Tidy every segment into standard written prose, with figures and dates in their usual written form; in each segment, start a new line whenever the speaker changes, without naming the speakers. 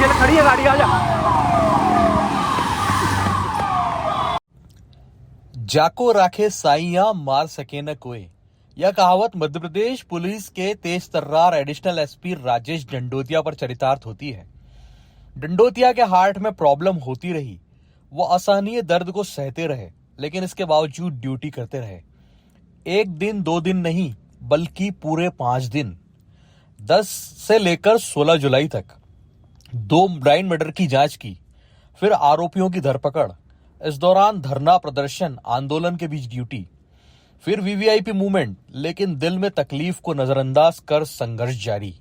चल खड़ी है गाड़ी, आ जा।
जाको राखे साइया मार सके न कोई, यह कहावत मध्य प्रदेश पुलिस के तेज तर्रार एडिशनल एसपी राजेश डंडोतिया पर चरितार्थ होती है। डंडोतिया के हार्ट में प्रॉब्लम होती रही, वो असहनीय दर्द को सहते रहे, लेकिन इसके बावजूद ड्यूटी करते रहे। एक दिन 2 दिन नहीं, बल्कि पूरे 5 दिन, 10 से लेकर 16 जुलाई तक 2 ब्राइन मर्डर की जांच की, फिर आरोपियों की धरपकड़। इस दौरान धरना प्रदर्शन आंदोलन के बीच ड्यूटी, फिर वीवीआईपी मूवमेंट, लेकिन दिल में तकलीफ को नजरअंदाज कर संघर्ष जारी।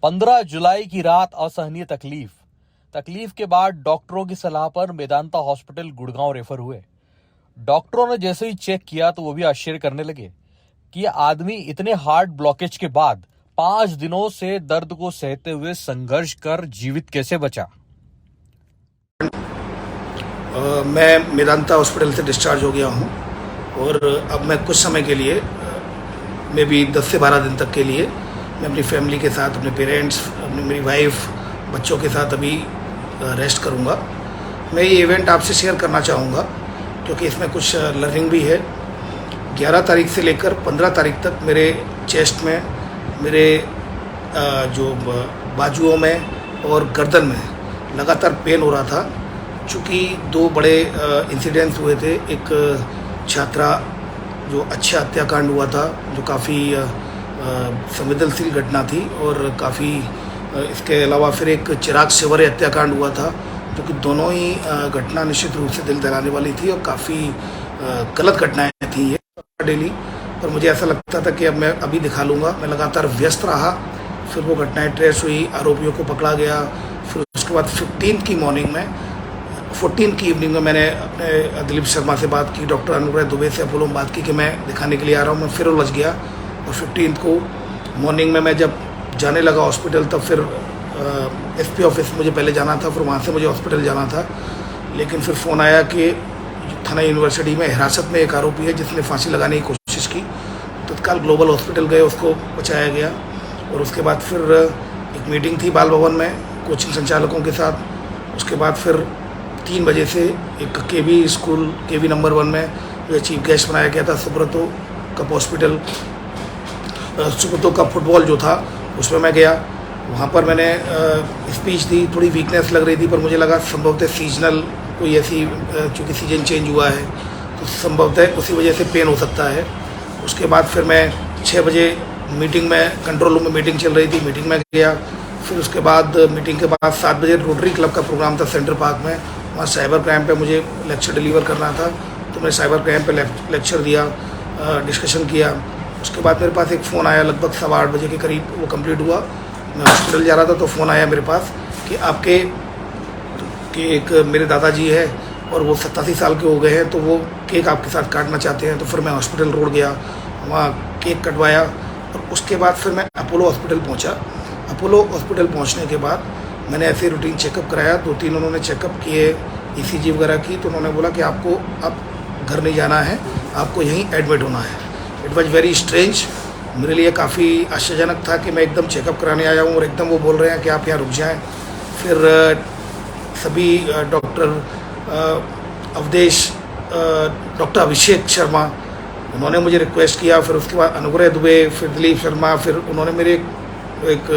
15 जुलाई की रात असहनीय तकलीफ के बाद डॉक्टरों की सलाह पर मेदांता हॉस्पिटल गुड़गांव रेफर हुए। डॉक्टरों ने जैसे ही चेक किया तो वो भी आश्चर्य करने लगे कि यह आदमी इतने हार्ट ब्लॉकेज के बाद 5 दिनों से दर्द को सहते हुए संघर्ष कर जीवित कैसे बचा।
मैं मेदांता हॉस्पिटल से डिस्चार्ज हो गया हूं और अब मैं कुछ समय के लिए, मे भी 10 से 12 दिन तक के लिए, मैं अपनी फैमिली के साथ, अपने पेरेंट्स, मेरी वाइफ, बच्चों के साथ अभी रेस्ट करूंगा। मैं ये इवेंट आपसे शेयर करना चाहूँगा क्योंकि इसमें कुछ लर्निंग भी है। 11 तारीख से लेकर 15 तारीख तक मेरे चेस्ट में, मेरे जो बाजुओं में और गर्दन में लगातार पेन हो रहा था। चूँकि 2 बड़े इंसिडेंट्स हुए थे, एक छात्रा जो अच्छा हत्याकांड हुआ था, जो काफ़ी संवेदनशील घटना थी, और काफ़ी इसके अलावा फिर एक चिराग शेवरे हत्याकांड हुआ था, जो कि दोनों ही घटना निश्चित रूप से दिल दहलाने वाली थी और काफ़ी गलत घटनाएं थी ये डेली। पर मुझे ऐसा लगता था कि अब मैं अभी दिखा लूँगा। मैं लगातार व्यस्त रहा, फिर वो घटनाएं ट्रेस हुई, आरोपियों को पकड़ा गया। फिर उसके बाद 15 की मॉर्निंग में, 14 की इवनिंग में मैंने अपने दिलीप शर्मा से बात की, डॉक्टर अनुग्रह दुबे से अपोलो में बात की कि मैं दिखाने के लिए आ रहा हूँ। मैं फिर उलझ गया और 15 को मॉर्निंग में मैं जब जाने लगा हॉस्पिटल, तब फिर एसपी ऑफिस मुझे पहले जाना था, फिर वहाँ से मुझे हॉस्पिटल जाना था। लेकिन फिर फ़ोन आया कि थाना यूनिवर्सिटी में हिरासत में एक आरोपी है जिसने फांसी लगाने की कोशिश की। तत्काल ग्लोबल हॉस्पिटल गए, उसको बचाया गया। और उसके बाद फिर एक मीटिंग थी बाल भवन में कोचिंग संचालकों के साथ। उसके बाद फिर 3 बजे से एक केवी स्कूल, केवी नंबर 1 में जो चीफ गेस्ट बनाया गया था, Subroto Cup hospital, Subroto Cup football जो था, उसमें मैं गया। वहाँ पर मैंने स्पीच दी। थोड़ी वीकनेस लग रही थी, पर मुझे लगा संभवतः सीजनल कोई ऐसी, चूँकि सीजन चेंज हुआ है तो संभवतः उसी वजह से पेन हो सकता है। उसके बाद फिर मैं 6 बजे मीटिंग में, कंट्रोल रूम में मीटिंग चल रही थी, मीटिंग में गया। फिर उसके बाद मीटिंग के बाद 7 बजे रोटरी क्लब का प्रोग्राम था सेंट्रल पार्क में, वहाँ साइबर क्राइम पे मुझे लेक्चर डिलीवर करना था, तो मैंने साइबर क्राइम पे लेक्चर दिया, डिस्कशन किया। उसके बाद मेरे पास एक फ़ोन आया लगभग 8:15 बजे के करीब, वो कंप्लीट हुआ। मैं हॉस्पिटल जा रहा था तो फ़ोन आया मेरे पास कि आपके कि एक मेरे दादाजी है और वो 87 साल के हो गए हैं, तो वो केक आपके साथ काटना चाहते हैं। तो फिर मैं हॉस्पिटल रोड गया, वहाँ केक कटवाया और उसके बाद फिर मैं अपोलो हॉस्पिटल पहुँचा। अपोलो हॉस्पिटल पहुँचने के बाद मैंने ऐसे रूटीन चेकअप कराया, 2-3 उन्होंने चेकअप किए, ईसीजी वगैरह की। तो उन्होंने बोला कि आपको अब घर नहीं जाना है, आपको यहीं एडमिट होना है। इट वॉज वेरी स्ट्रेंज, मेरे लिए काफ़ी आश्चर्यजनक था कि मैं एकदम चेकअप कराने आया हूँ और एकदम वो बोल रहे हैं कि आप यहाँ रुक जाएँ। फिर सभी डॉक्टर अवधेश, डॉक्टर अभिषेक शर्मा, उन्होंने मुझे रिक्वेस्ट किया। फिर उसके बाद अनुग्रह दुबे, फिर दिलीप शर्मा, फिर उन्होंने मेरे एक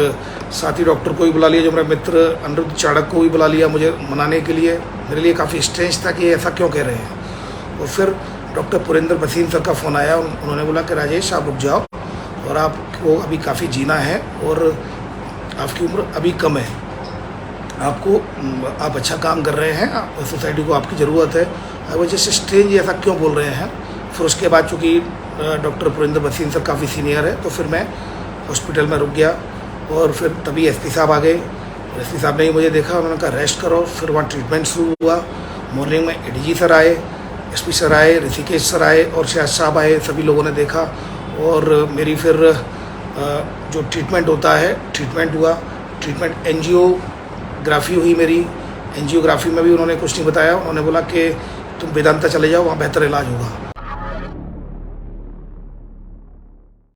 साथी डॉक्टर को भी बुला लिया, जो मेरा मित्र अनिरुद्ध चाणक को भी बुला लिया मुझे मनाने के लिए। मेरे लिए काफ़ी स्ट्रेंज था कि ऐसा क्यों कह रहे हैं। और फिर डॉक्टर पुरेंद्र भसीन सर का फ़ोन आया, उन्होंने बोला कि राजेश आप रुक जाओ और आपको अभी काफ़ी जीना है और आपकी उम्र अभी कम है, आप अच्छा काम कर रहे हैं, सोसाइटी को आपकी ज़रूरत है। आई वॉज जस्ट स्ट्रेंज, ऐसा क्यों बोल रहे हैं। फिर उसके बाद चूँकि डॉक्टर पुरेंद्र भसीन सर काफ़ी सीनियर है, तो फिर मैं हॉस्पिटल में रुक गया। और फिर तभी एसपी साहब आ गए। एसपी साहब ने ही मुझे देखा, उन्होंने कहा रेस्ट करो। फिर वहाँ ट्रीटमेंट शुरू हुआ। मॉर्निंग में एडीजी सर आए, एसपी सर आए, ऋषिकेश सर आए और शायद साहब आए। सभी लोगों ने देखा और मेरी फिर जो ट्रीटमेंट होता है, ट्रीटमेंट हुआ। ट्रीटमेंट एंजियोग्राफी हुई मेरी। एंजियोग्राफी में भी उन्होंने कुछ नहीं बताया, उन्होंने बोला कि तुम वेदांता चले जाओ, वहाँ बेहतर इलाज होगा।